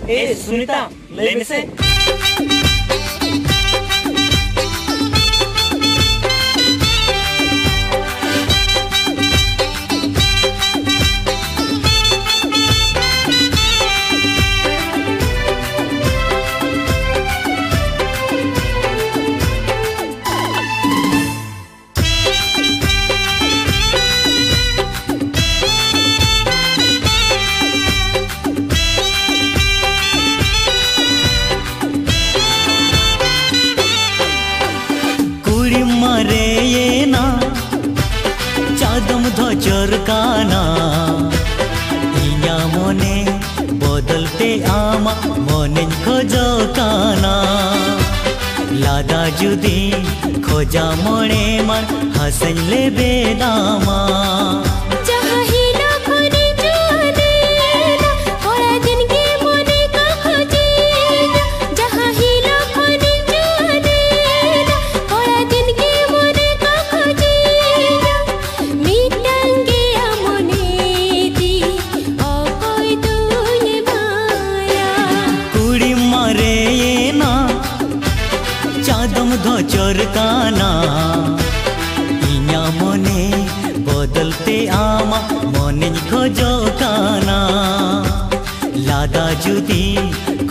ए सुनीता लय मेसे चरकाना इया मने बदलते आमा मने खोजकाना लादा जुदी खोजा मने मन हसन ले बेदामा चरकाना इया मने बदलते आमा मने खोजकाना लादा जुदी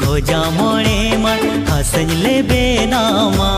खोजा मने मन हसन ले बेनामा